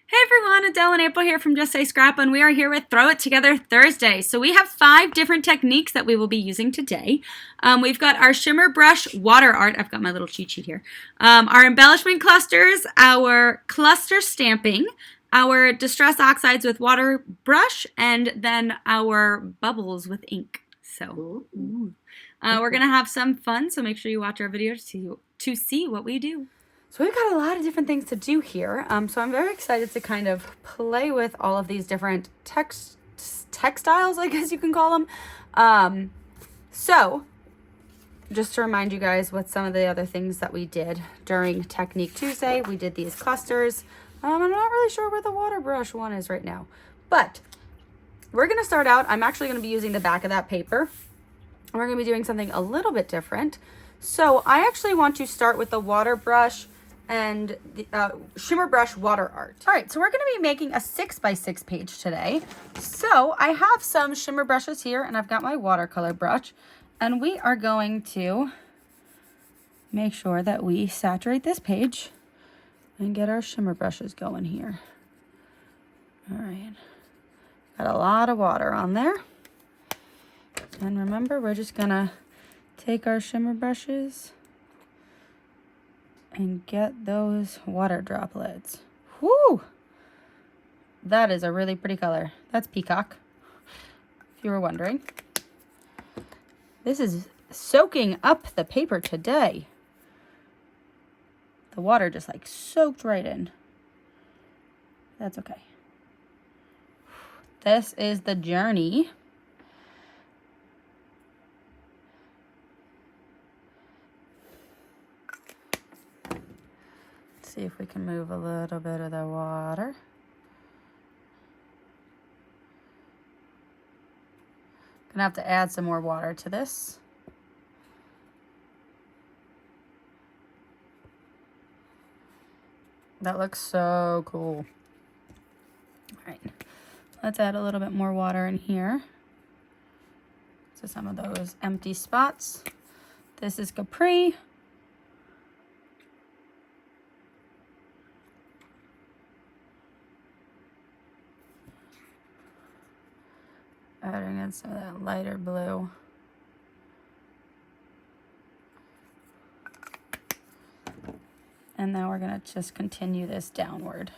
Hey everyone, Adele and April here from Just Say Scrap, and we are here with Throw It Together Thursday. So we have 5 different techniques that we will be using today. We've got our shimmer brush water art. I've got my little cheat sheet here. Our embellishment clusters, our cluster stamping, our distress oxides with water brush, and then our bubbles with ink. So we're going to have some fun, so make sure you watch our video to see what we do. So we've got a lot of different things to do here. So I'm very excited to kind of play with all of these different textiles, I guess you can call them. So just to remind you guys what some of the other things that we did during Technique Tuesday, we did these clusters. I'm not really sure where the water brush one is right now, but we're going to start out. I'm actually going to be using the back of that paper. We're going to be doing something a little bit different. So I actually want to start with the water brush and the shimmer brush water art. All right, so we're going to be making a 6x6 page today. So I have some shimmer brushes here, and I've got my watercolor brush, and we are going to make sure that we saturate this page and get our shimmer brushes going here. All right, got a lot of water on there. And remember, we're just gonna take our shimmer brushes and get those water droplets. Whoo! That is a really pretty color. That's peacock, if you were wondering. This is soaking up the paper today. The water just like soaked right in. That's okay. This is the journey. See if we can move a little bit of the water. Gonna have to add some more water to this. That looks so cool. All right, let's add a little bit more water in here to some of those empty spots. This is Capri. Adding in some of that lighter blue. And now we're going to just continue this downward.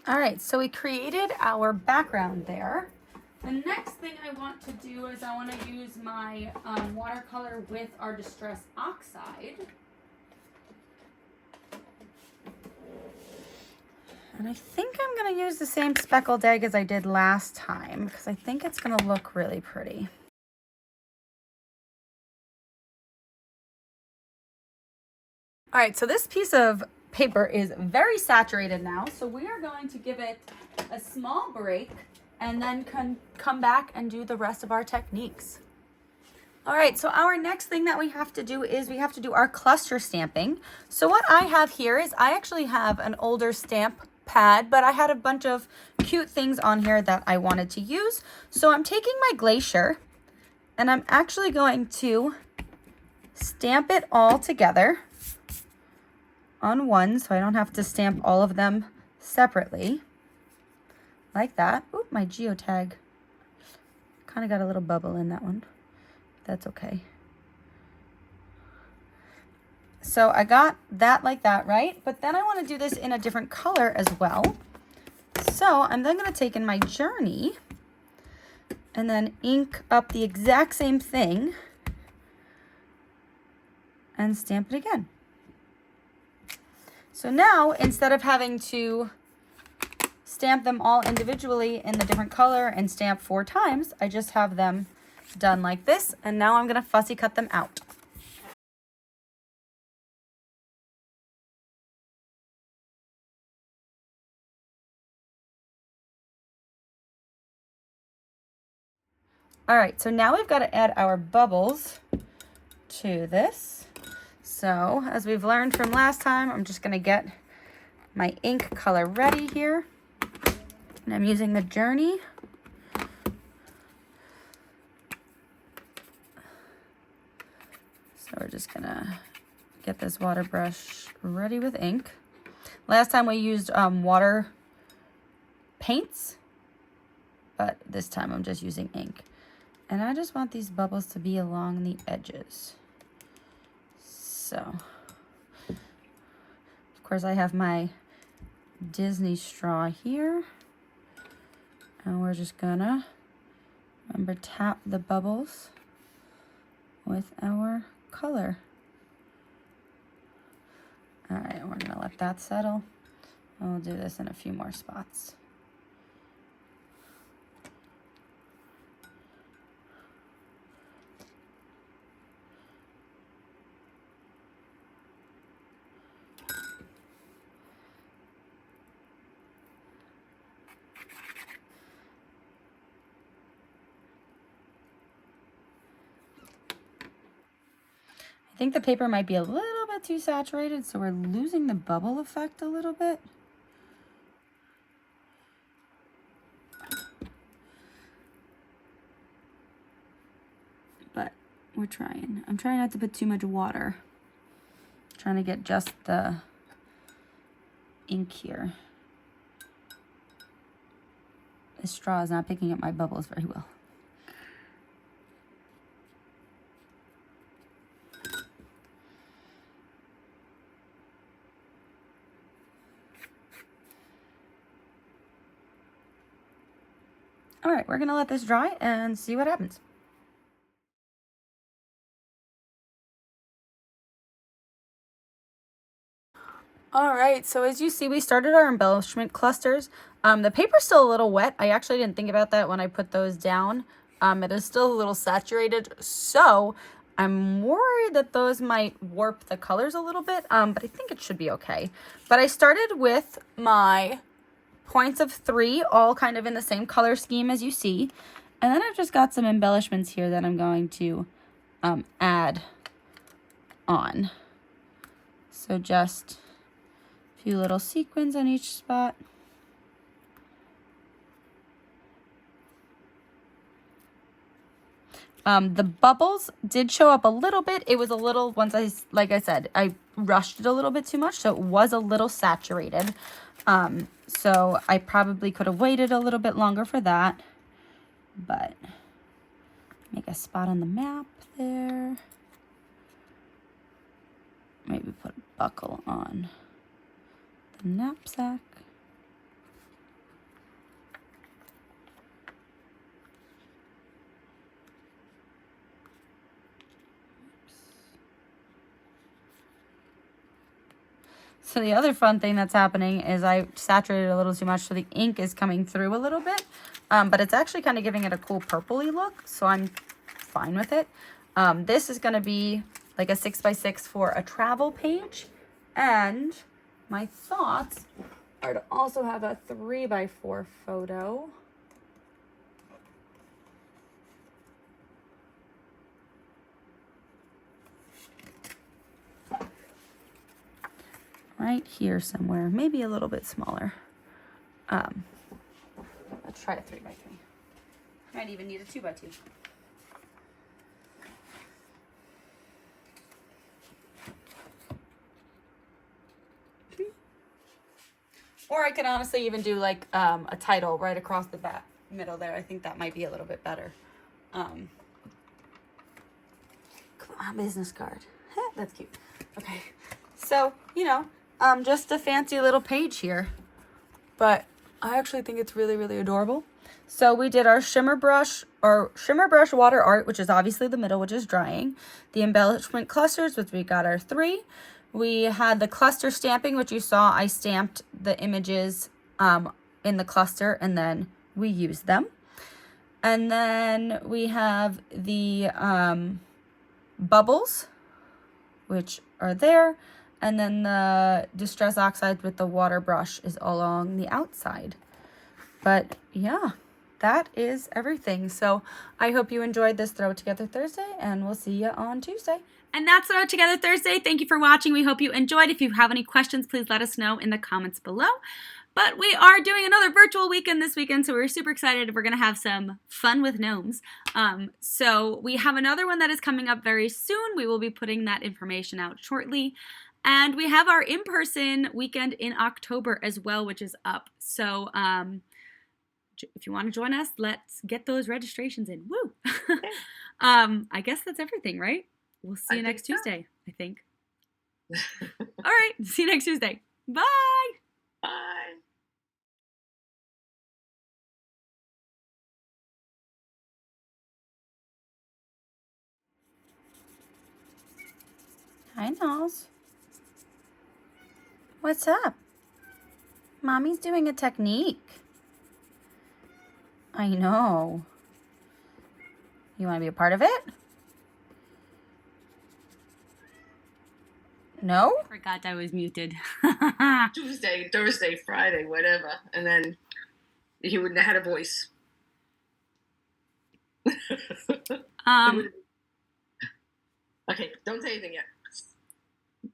All right, so we created our background there. The next thing I want to do is I want to use my watercolor with our Distress Oxide. And I think I'm going to use the same speckled egg as I did last time because I think it's going to look really pretty. All right, so this piece of paper is very saturated now, so we are going to give it a small break and then come back and do the rest of our techniques. All right, so our next thing that we have to do is we have to do our cluster stamping. So what I have here is I actually have an older stamp pad, but I had a bunch of cute things on here that I wanted to use. So I'm taking my Glacier and I'm actually going to stamp it all together on one so I don't have to stamp all of them separately like that. Oop, my geotag kind of got a little bubble in that one. That's okay. So I got that like that, right? But then I want to do this in a different color as well. So I'm then going to take in my Journey and then ink up the exact same thing and stamp it again. So now, instead of having to stamp them all individually in the different color and stamp 4 times, I just have them done like this. And now I'm going to fussy cut them out. All right, so now we've got to add our bubbles to this. So as we've learned from last time, I'm just going to get my ink color ready here. And I'm using the Journey. So we're just gonna get this water brush ready with ink. Last time we used water paints, but this time I'm just using ink. And I just want these bubbles to be along the edges. So, of course I have my Disney straw here. And we're just gonna, remember, tap the bubbles with our color. All right, we're gonna let that settle. And we'll do this in a few more spots. I think the paper might be a little bit too saturated, so we're losing the bubble effect a little bit. But we're trying. I'm trying not to put too much water. I'm trying to get just the ink here. The straw is not picking up my bubbles very well. All right, we're gonna let this dry and see what happens. All right, so as you see, we started our embellishment clusters. The paper's still a little wet. I actually didn't think about that when I put those down. It is still a little saturated, so I'm worried that those might warp the colors a little bit, but I think it should be okay. But I started with my points of 3, all kind of in the same color scheme as you see. And then I've just got some embellishments here that I'm going to add on. So just a few little sequins on each spot. The bubbles did show up a little bit. It was a little, like I said, I rushed it a little bit too much, so it was a little saturated. So I probably could have waited a little bit longer for that, but make a spot on the map there. Maybe put a buckle on the knapsack. So the other fun thing that's happening is I saturated a little too much, so the ink is coming through a little bit, but it's actually kind of giving it a cool purpley look, so I'm fine with it. This is going to be like a 6x6 for a travel page, and my thoughts are to also have a 3x4 photo. Right here somewhere, maybe a little bit smaller. Let's try a 3x3. Might even need a 2x2. Or I could honestly even do like a title right across the middle there. I think that might be a little bit better. Come on, business card. That's cute. Okay, so you know, just a fancy little page here, but I actually think it's really, really adorable. So we did our shimmer brush water art, which is obviously the middle, which is drying. The embellishment clusters, which we got our 3. We had the cluster stamping, which you saw I stamped the images in the cluster, and then we used them. And then we have the bubbles, which are there. And then the Distress Oxide with the water brush is along the outside. But yeah, that is everything. So I hope you enjoyed this Throw It Together Thursday, and we'll see you on Tuesday. And that's Throw It Together Thursday. Thank you for watching. We hope you enjoyed. If you have any questions, please let us know in the comments below. But we are doing another virtual weekend this weekend, so we're super excited. We're going to have some fun with gnomes. So we have another one that is coming up very soon. We will be putting that information out shortly. And we have our in-person weekend in October as well, which is up. So if you want to join us, let's get those registrations in. Woo! I guess that's everything, right? We'll see you next Tuesday, I think. All right. See you next Tuesday. Bye. Bye. Hi, Nose. What's up? Mommy's doing a technique. I know. You want to be a part of it? No? I forgot I was muted. Tuesday, Thursday, Friday, whatever. And then he wouldn't have had a voice. Okay, don't say anything yet.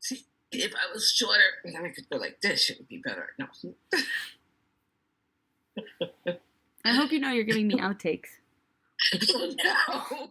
See, if I was shorter, then I could go like this, it would be better. No. I hope you know you're giving me outtakes. No.